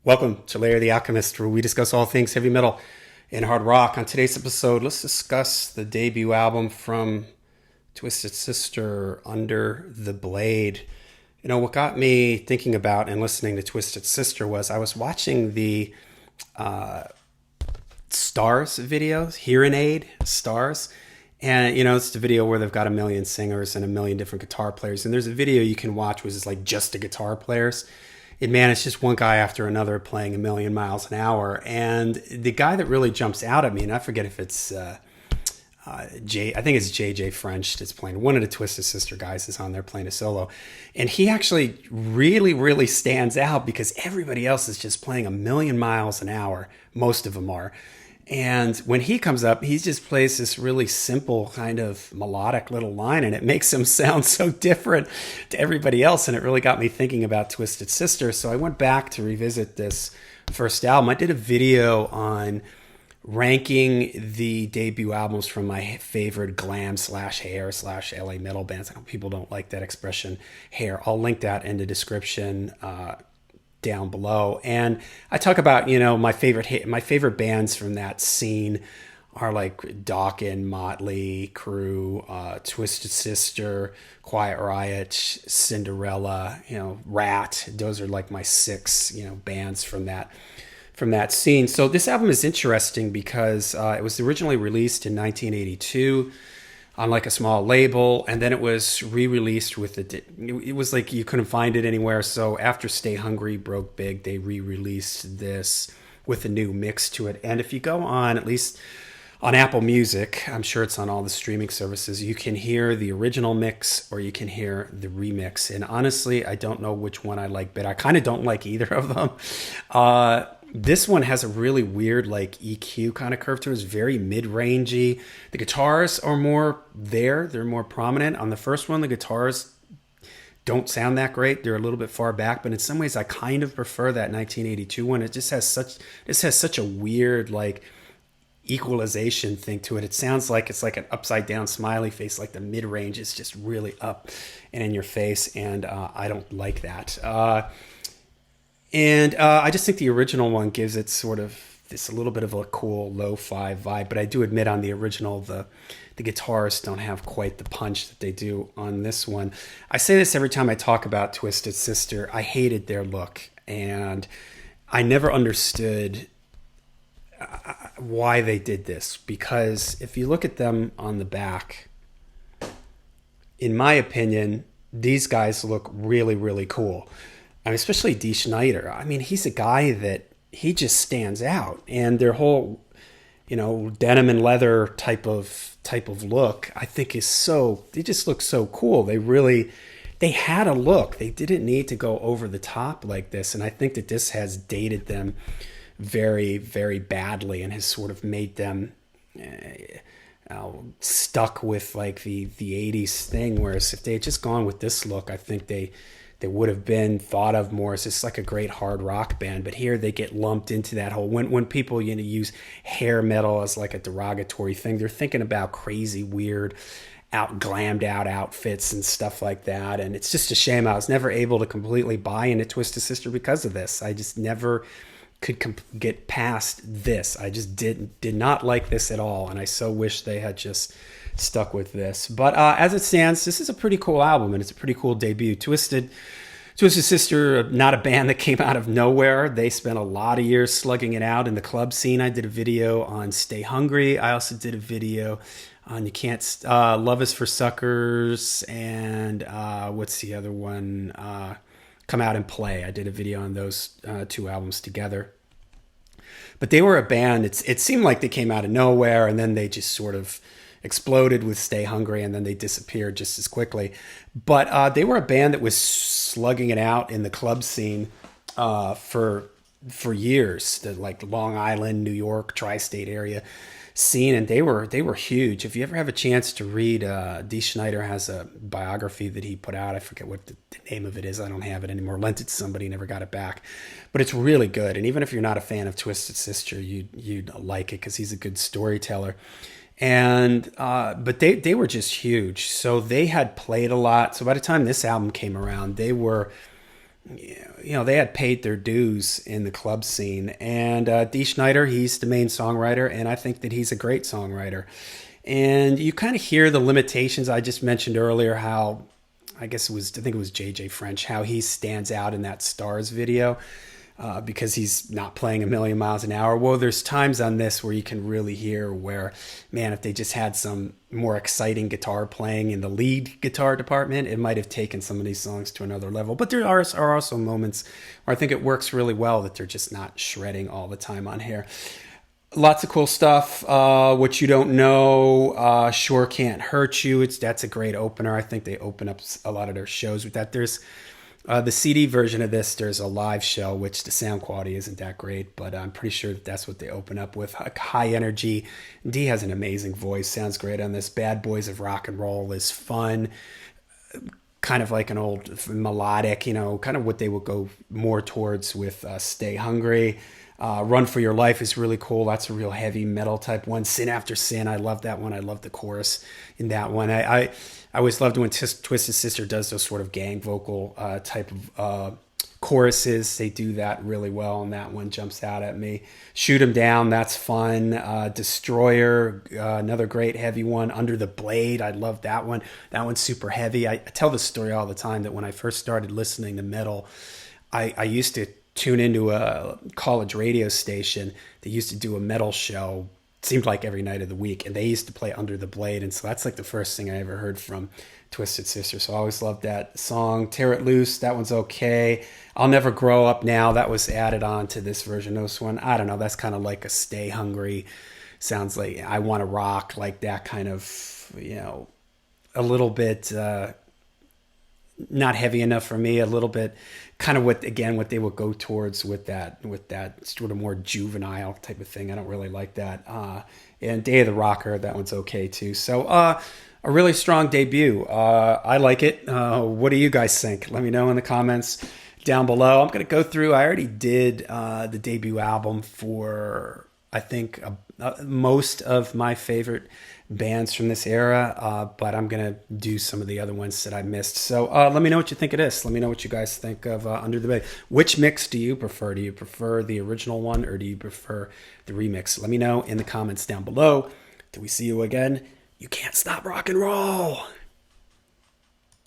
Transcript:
Welcome to Larry the Alchemist, where we discuss all things heavy metal and hard rock. On today's episode, let's discuss the debut album from Twisted Sister, Under the Blade. You know, what got me thinking about and listening to Twisted Sister was I was watching the Stars videos, Hearing Aid Stars. And, you know, it's the video where they've got a million singers and a million different guitar players. And there's a video you can watch which is like just the guitar players. And man, it's just one guy after another playing a million miles an hour. And the guy that really jumps out at me, and I forget if it's I think it's JJ French that's playing. One of the Twisted Sister guys is on there playing a solo. And he actually really stands out because everybody else is just playing a million miles an hour. Most of them are. And when he comes up, he just plays this really simple kind of melodic little line, and it makes him sound so different to everybody else. And it really got me thinking about Twisted Sister. So I went back to revisit this first album. I did a video on ranking the debut albums from my favorite glam slash hair slash LA metal bands. I know people don't like that expression, hair. I'll link that in the description down below. And I talk about, you know, my favorite bands from that scene are like Dokken, Motley Crue, Twisted Sister, Quiet Riot, Cinderella, you know, Rat. Those are like my six, you know, bands from that scene. So this album is interesting because it was originally released in 1982 on like a small label, and then it was re-released with it was like you couldn't find it anywhere. So after Stay Hungry broke big, they re-released this with a new mix to it. And if you go on, at least on Apple Music, I'm sure it's on all the streaming services, you can hear the original mix or you can hear the remix. And honestly, I don't know which one I like better. I kind of don't like either of them. This one has a really weird like EQ kind of curve to it. It's very mid-rangey. The guitars are more there. They're more prominent. On the first one, the guitars don't sound that great. They're a little bit far back, but in some ways I kind of prefer that 1982 one. It just has such a weird like equalization thing to it. It sounds like it's like an upside down smiley face, like the mid-range is just really up and in your face, and I don't like that. And I just think the original one gives it sort of this a little bit of a cool lo-fi vibe. But I do admit on the original, the guitars don't have quite the punch that they do on this one. I say this every time I talk about Twisted Sister. I hated their look. And I never understood why they did this. Because if you look at them on the back, in my opinion, these guys look really cool. I mean, especially Dee Snider. I mean, he's a guy that he just stands out, and their whole, you know, denim and leather type of look, I think is so. They just look so cool. They had a look. They didn't need to go over the top like this, and I think that this has dated them very badly and has sort of made them stuck with like the 80s thing. Whereas if they had just gone with this look, I think they would have been thought of more as just like a great hard rock band. But here they get lumped into that whole, when people, you know, use hair metal as like a derogatory thing, they're thinking about crazy, weird, glammed out outfits and stuff like that. And it's just a shame. I was never able to completely buy into Twisted Sister because of this. I just never could get past this. I just did not like this at all. And I so wish they had just stuck with this. But as it stands, this is a pretty cool album, and it's a pretty cool debut. Twisted Sister, not a band that came out of nowhere. They spent a lot of years slugging it out in the club scene. I did a video on Stay Hungry. I also did a video on You Can't Love Is for Suckers, and what's the other one? Come Out and Play. I did a video on those two albums together. But they were a band. It seemed like they came out of nowhere, and then they just sort of exploded with Stay Hungry, and then they disappeared just as quickly. But they were a band that was slugging it out in the club scene for years, the like Long Island, New York, tri-state area scene, and they were huge. If you ever have a chance to read, Dee Snider has a biography that he put out. I forget what the name of it is. I don't have it anymore. Lent it to somebody, never got it back. But it's really good. And even if you're not a fan of Twisted Sister, you'd like it because he's a good storyteller. And but they were just huge. So they had played a lot. So by the time this album came around, they were they had paid their dues in the club scene. And Dee Schneider, he's the main songwriter, and I think that he's a great songwriter. And you kind of hear the limitations I just mentioned earlier, how I think it was JJ French, how he stands out in that Stars video. Because he's not playing a million miles an hour. Well, there's times on this where you can really hear where, man, if they just had some more exciting guitar playing in the lead guitar department, it might have taken some of these songs to another level. But there are also moments where I think it works really well that they're just not shredding all the time on here. Lots of cool stuff. What You Don't Know, Sure Can't Hurt You. That's a great opener. I think they open up a lot of their shows with that. There's the CD version of this, there's a live show, which the sound quality isn't that great, but I'm pretty sure that's what they open up with. High energy. Dee has an amazing voice, sounds great on this. Bad Boys of Rock and Roll is fun, kind of like an old melodic, kind of what they would go more towards with Stay Hungry. Run for Your Life is really cool. That's a real heavy metal type one. Sin After Sin, I love that one. I love the chorus in that one. I always loved when Twisted Sister does those sort of gang vocal type of choruses. They do that really well, and that one jumps out at me. Shoot 'Em Down, that's fun. Destroyer, another great heavy one. Under the Blade, I love that one. That one's super heavy. I tell this story all the time that when I first started listening to metal, I used to tune into a college radio station that used to do a metal show, seemed like every night of the week, and they used to play Under the Blade, and so that's like the first thing I ever heard from Twisted Sister. So I always loved that song. Tear It Loose, that one's okay. I'll Never Grow Up Now, that was added on to this version. This one, I don't know, that's kind of like a Stay Hungry, sounds like I Want to Rock, like that kind of, a little bit not heavy enough for me, a little bit kind of what they would go towards with that sort of more juvenile type of thing. I don't really like that. And Day of the Rocker, that one's okay too. So a really strong debut. I like it. What do you guys think? Let me know in the comments down below. I'm going to go through, I already did the debut album for, I think, most of my favorite bands from this era, but I'm going to do some of the other ones that I missed. So let me know what you think of this. Let me know what you guys think of Under the Blade. Which mix do you prefer? Do you prefer the original one, or do you prefer the remix? Let me know in the comments down below. Till we see you again, you can't stop rock and roll.